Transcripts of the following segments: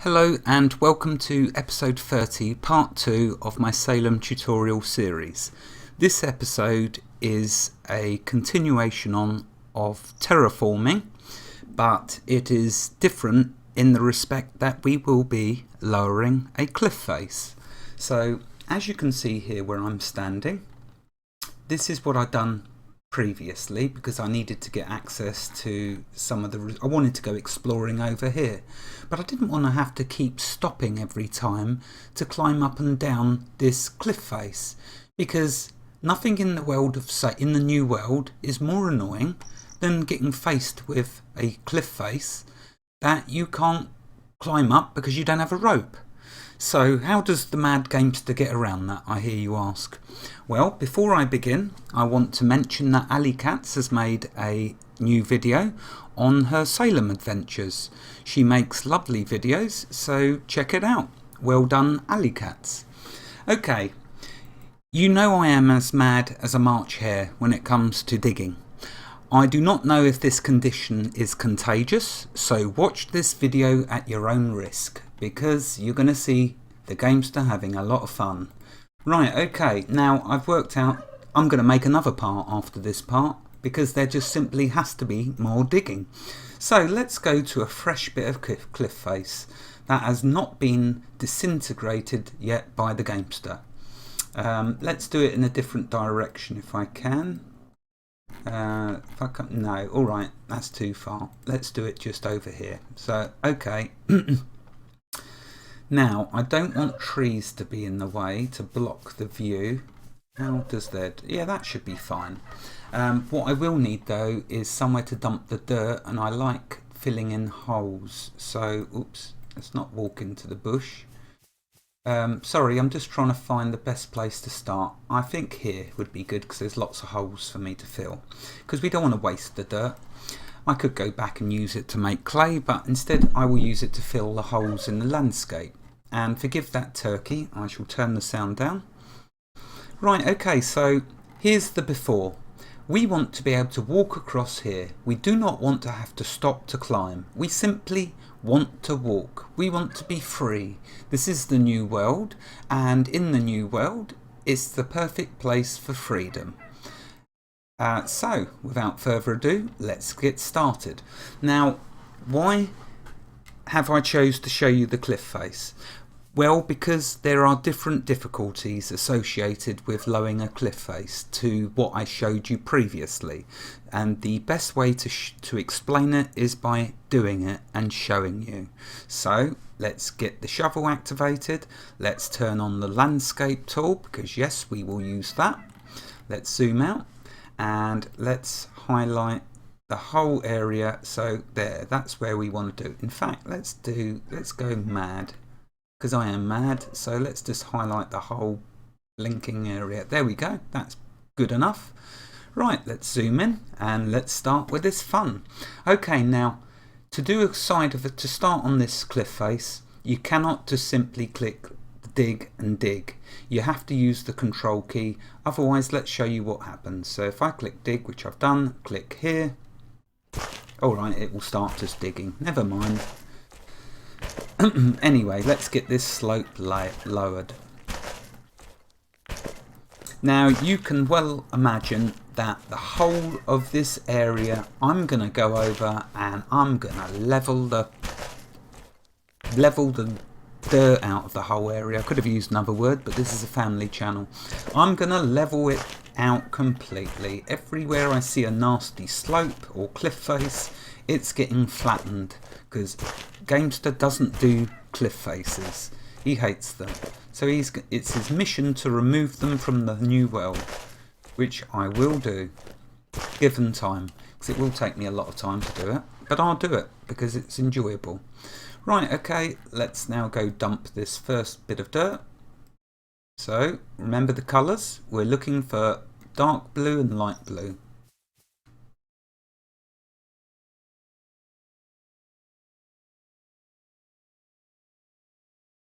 Hello and welcome to episode 30, part 2 of my Salem tutorial series. This episode is a continuation of terraforming, but it is different in the respect that we will be lowering a cliff face. So as you can see here where I'm standing, this is what I've done previously because I needed to get access to some of the... I wanted to go exploring over here, but I didn't want to have to keep stopping every time to climb up and down this cliff face, because nothing in the world of in the new world is more annoying than getting faced with a cliff face that you can't climb up because you don't have a rope. So how does the mad gamester get around that, I hear you ask? Well, before I begin, I want to mention that Ali Katz has made a new video on her Salem adventures. She makes lovely videos, so check it out. Well done, Ali Katz. Okay, you know I am as mad as a March hare when it comes to digging. I do not know if this condition is contagious, so watch this video at your own risk, because you're going to see the gamester having a lot of fun. Right, okay, now I've worked out I'm going to make another part after this part, because there just simply has to be more digging. So let's go to a fresh bit of cliff face that has not been disintegrated yet by the gamester. Let's do it in a different direction if I can. If I can't, no, alright, that's too far. Let's do it just over here. So, okay. Now, I don't want trees to be in the way to block the view. How does that? Yeah, that should be fine. What I will need though is somewhere to dump the dirt, and I like filling in holes. So, oops, let's not walk into the bush. Sorry, I'm just trying to find the best place to start. I think here would be good because there's lots of holes for me to fill, because we don't want to waste the dirt. I could go back and use it to make clay, but instead I will use it to fill the holes in the landscape. And forgive that turkey, I shall turn the sound down. Right, okay, so here's the before. We want to be able to walk across here. We do not want to have to stop to climb. We simply want to walk. We want to be free. This is the new world, and in the new world, it's the perfect place for freedom. So, without further ado, let's get started. Now, why have I chose to show you the cliff face? Well, because there are different difficulties associated with lowering a cliff face to what I showed you previously, and the best way to explain it is by doing it and showing you. So let's get the shovel activated. Let's turn on the landscape tool, because yes, we will use that. Let's zoom out and let's highlight the whole area. So there, that's where we want to do. In fact, let's go mad, because I am mad. So let's just highlight the whole blinking area. There we go, that's good enough. Right, let's zoom in and let's start with this fun. Okay, now to do a side of it, to start on this cliff face, you cannot just simply click dig and dig. You have to use the control key, otherwise let's show you what happens. So if I click dig, which I've done, click here. Alright, it will start just digging, never mind. Anyway, let's get this slope lowered. Now you can well imagine that the whole of this area I'm going to go over, and I'm going to level the dirt out of the whole area. I could have used another word, but this is a family channel. I'm going to level it out completely. Everywhere I see a nasty slope or cliff face, it's getting flattened, because Gamester doesn't do cliff faces. He hates them. So it's his mission to remove them from the new world, which I will do, given time, because it will take me a lot of time to do it, but I'll do it because it's enjoyable. Right, okay, let's now go dump this first bit of dirt. So remember the colours, we're looking for dark blue and light blue.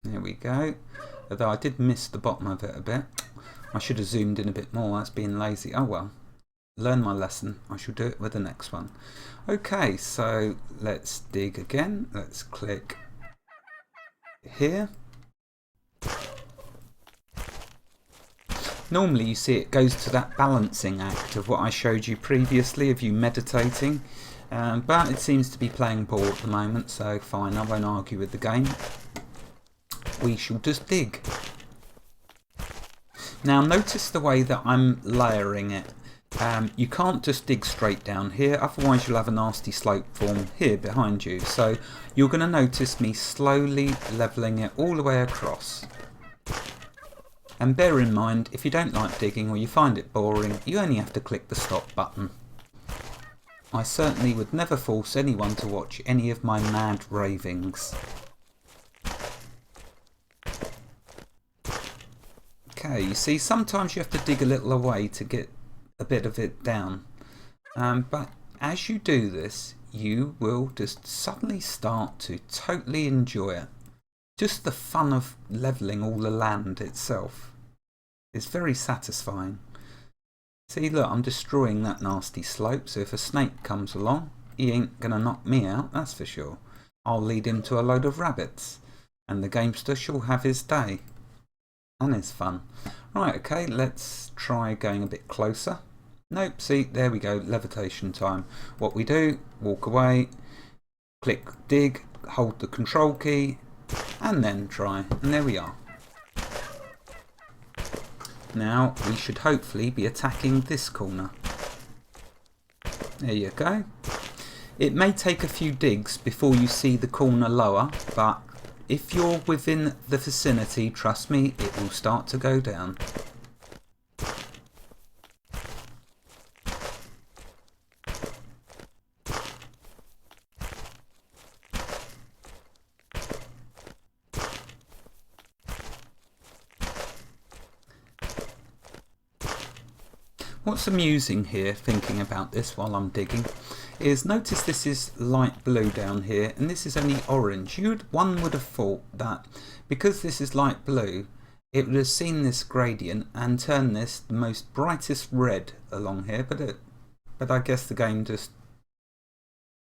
There we go. Although I did miss the bottom of it a bit. I should have zoomed in a bit more, that's being lazy. Oh well, learn my lesson. I shall do it with the next one. Okay, so let's dig again. Let's click here. Normally you see it goes to that balancing act of what I showed you previously of you meditating, but it seems to be playing ball at the moment, so fine, I won't argue with the game. We shall just dig. Now notice the way that I'm layering it. You can't just dig straight down here, otherwise you'll have a nasty slope form here behind you. So you're going to notice me slowly levelling it all the way across. And bear in mind, if you don't like digging or you find it boring, you only have to click the stop button. I certainly would never force anyone to watch any of my mad ravings. Okay, you see, sometimes you have to dig a little away to get a bit of it down. But as you do this, you will just suddenly start to totally enjoy it. Just the fun of levelling all the land itself is very satisfying. See, look, I'm destroying that nasty slope, so if a snake comes along, he ain't going to knock me out, that's for sure. I'll lead him to a load of rabbits, and the gamester shall have his day. And his fun. Right, okay, let's try going a bit closer. Nope, see, there we go, levitation time. What we do, walk away, click dig, hold the control key, and then try, and there we are. Now we should hopefully be attacking this corner. There you go. It may take a few digs before you see the corner lower, but if you're within the vicinity, trust me, it will start to go down. What's amusing here, thinking about this while I'm digging, is notice this is light blue down here and this is only orange. One would have thought that because this is light blue, it would have seen this gradient and turned this the most brightest red along here, but I guess the game just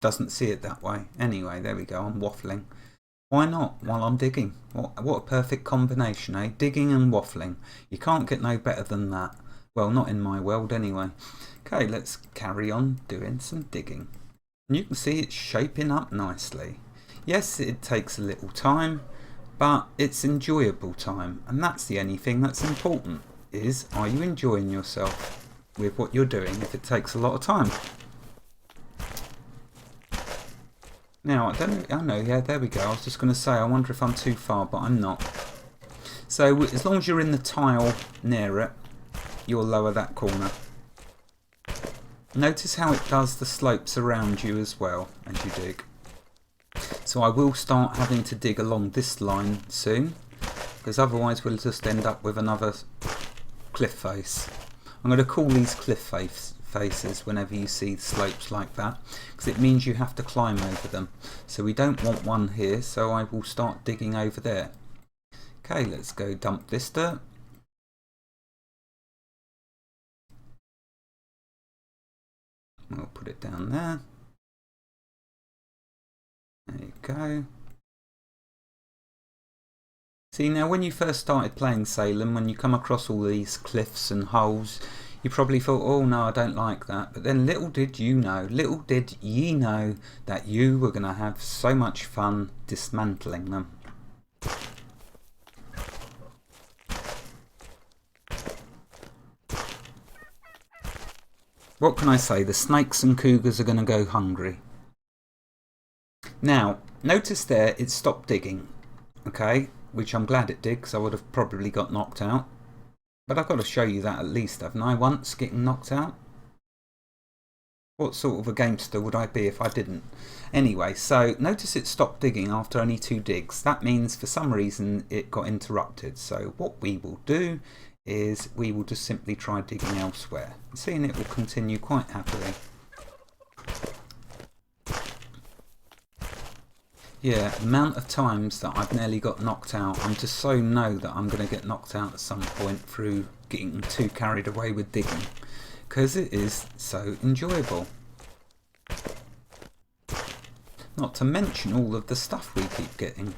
doesn't see it that way. Anyway, there we go, I'm waffling. Why not while I'm digging? What a perfect combination, eh? Digging and waffling. You can't get no better than that. Well, not in my world anyway. Okay, let's carry on doing some digging. And you can see it's shaping up nicely. Yes, it takes a little time, but it's enjoyable time. And that's the only thing that's important, is are you enjoying yourself with what you're doing if it takes a lot of time? Now, I don't know, oh no, yeah, there we go. I was just going to say, I wonder if I'm too far, but I'm not. So as long as you're in the tile near it, you'll lower that corner. Notice how it does the slopes around you as well as you dig. So I will start having to dig along this line soon, because otherwise we'll just end up with another cliff face. I'm going to call these cliff faces whenever you see slopes like that, because it means you have to climb over them. So we don't want one here, so I will start digging over there. Okay, let's go dump this dirt. We'll put it down there. There you go. See, now when you first started playing Salem, when you come across all these cliffs and holes, you probably thought, oh no, I don't like that. But then little did ye know that you were going to have so much fun dismantling them. What can I say? The snakes and cougars are going to go hungry. Now, notice there it stopped digging, okay? Which I'm glad it did, because I would have probably got knocked out. But I've got to show you that at least, haven't I? Once getting knocked out. What sort of a gamester would I be if I didn't? Anyway, so notice it stopped digging after only 2 digs. That means for some reason it got interrupted. So what we will do is we will just simply try digging elsewhere. Seeing it will continue quite happily. Yeah, the amount of times that I've nearly got knocked out, I'm just so know that I'm going to get knocked out at some point through getting too carried away with digging, because it is so enjoyable. Not to mention all of the stuff we keep getting.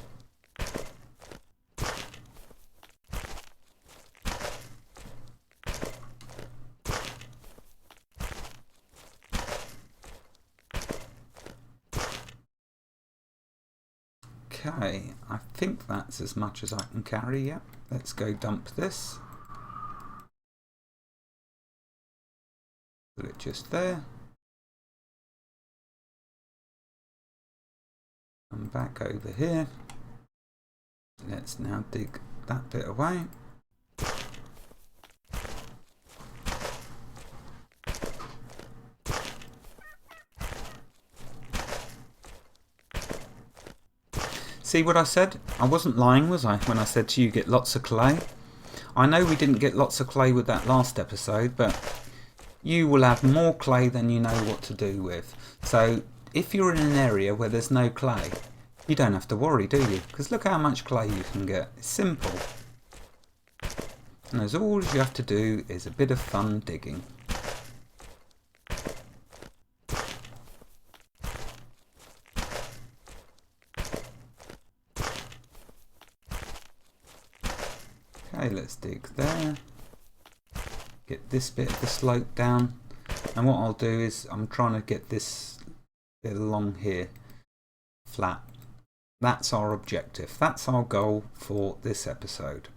Okay, I think that's as much as I can carry. Yep, let's go dump this. Put it just there. Come back over here. Let's now dig that bit away. See what I said? I wasn't lying, was I, when I said to you get lots of clay? I know we didn't get lots of clay with that last episode, but you will have more clay than you know what to do with. So if you're in an area where there's no clay, you don't have to worry, do you? Because look how much clay you can get. It's simple. And as all you have to do is a bit of fun digging. Okay, let's dig there. Get this bit of the slope down. And what I'll do is I'm trying to get this bit along here flat. That's our objective. That's our goal for this episode.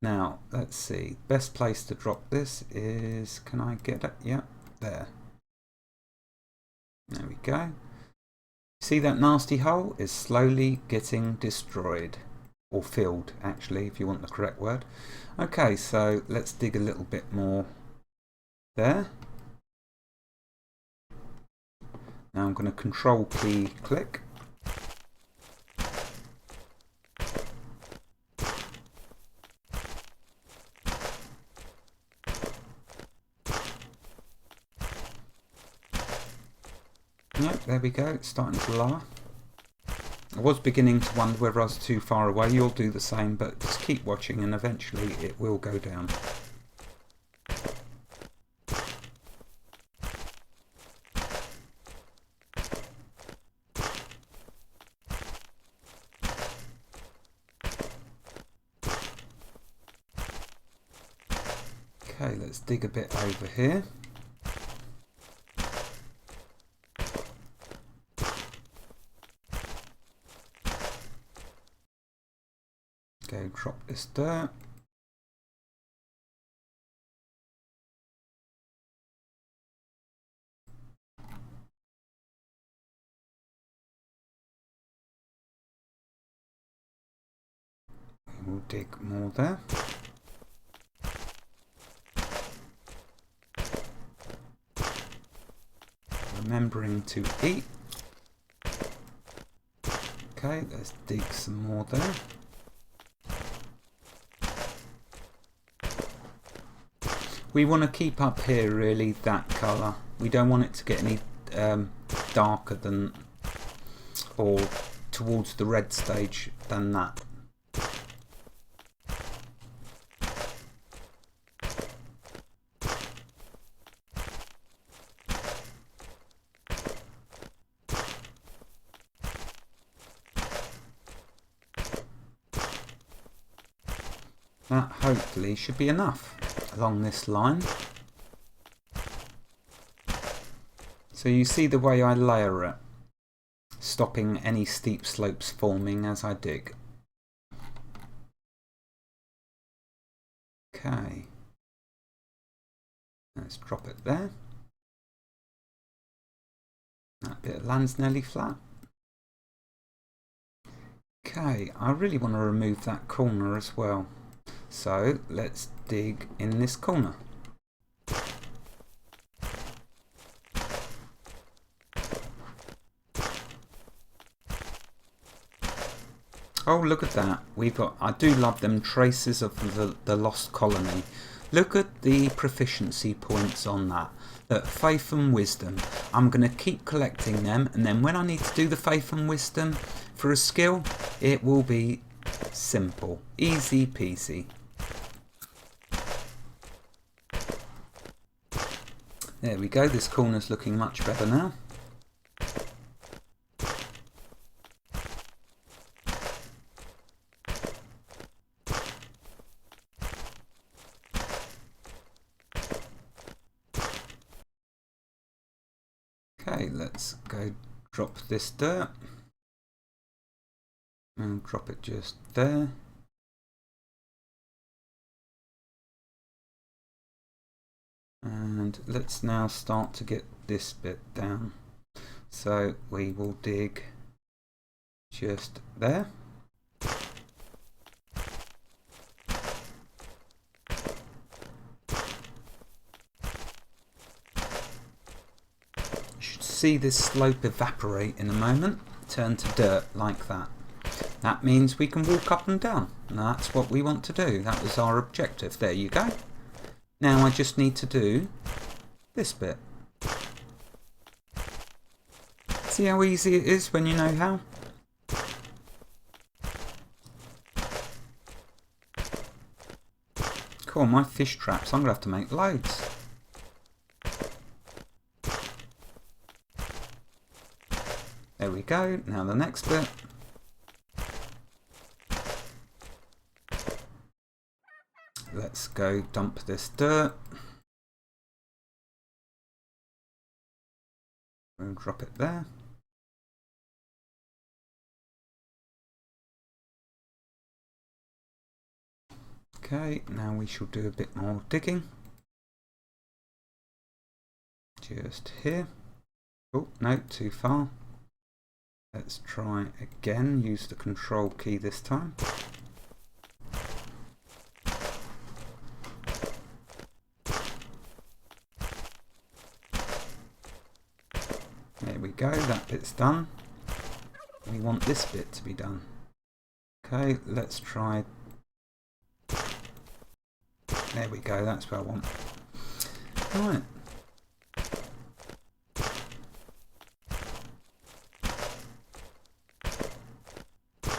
Now, let's see. Best place to drop this is... Can I get it? Yeah, there. There we go. See that nasty hole is slowly getting destroyed. Or filled, actually, if you want the correct word. Okay, so let's dig a little bit more there. Now I'm going to control key click. Yep, there we go, it's starting to lower. I was beginning to wonder whether I was too far away. You'll do the same, but just keep watching and eventually it will go down. Okay, let's dig a bit over here. Go drop this dirt. We'll dig more there. Remembering to eat. Okay, let's dig some more there. We want to keep up here really that colour. We don't want it to get any darker than, or towards the red stage than that. That hopefully should be enough along this line. So you see the way I layer it, stopping any steep slopes forming as I dig. Okay, let's drop it there. That bit of land's nearly flat. Okay, I really want to remove that corner as well. So let's dig in this corner. Oh, look at that. We've got, I do love them traces of the lost colony. Look at the proficiency points on that. Look, faith and wisdom. I'm going to keep collecting them, and then when I need to do the faith and wisdom for a skill, it will be simple. Easy peasy. There we go, this corner's looking much better now. Okay, let's go drop this dirt. and drop it just there. And let's now start to get this bit down. So we will dig just there. You should see this slope evaporate in a moment, turn to dirt like that. That means we can walk up and down, and that's what we want to do. That was our objective. There you go. Now I just need to do this bit. See how easy it is when you know how? Cool, my fish traps, I'm going to have to make loads. There we go, now the next bit. Let's go dump this dirt. We'll drop it there. Okay, now we shall do a bit more digging. Just here. Oh, no, too far. Let's try again, use the control key this time. There we go, that bit's done. We want this bit to be done. Okay, let's try. There we go, that's what I want. Right.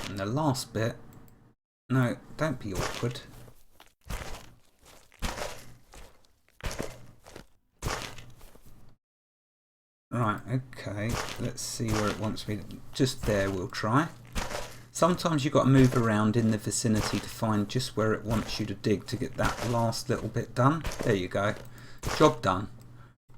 And the last bit. No, don't be awkward. Right, okay, let's see where it wants me to, just there we'll try. Sometimes you've got to move around in the vicinity to find just where it wants you to dig to get that last little bit done. There you go, job done.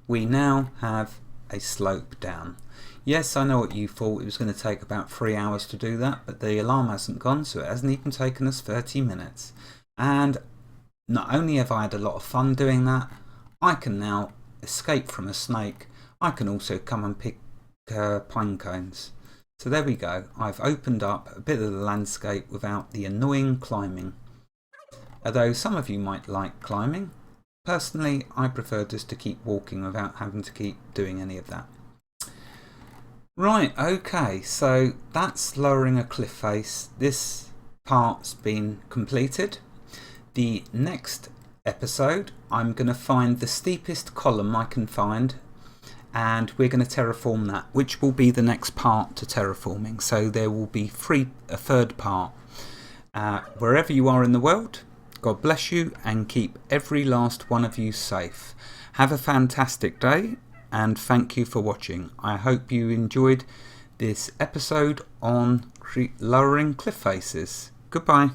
We now have a slope down. Yes, I know what you thought, it was going to take about 3 hours to do that, but the alarm hasn't gone, so it hasn't even taken us 30 minutes. And not only have I had a lot of fun doing that, I can now escape from a snake. I can also come and pick pine cones. So there we go. I've opened up a bit of the landscape without the annoying climbing. Although some of you might like climbing. Personally, I prefer just to keep walking without having to keep doing any of that. Right, okay, so that's lowering a cliff face. This part's been completed. The next episode, I'm going to find the steepest column I can find, and we're going to terraform that, which will be the next part to terraforming. So there will be a third part. Wherever you are in the world, God bless you and keep every last one of you safe. Have a fantastic day and thank you for watching. I hope you enjoyed this episode on lowering cliff faces. Goodbye.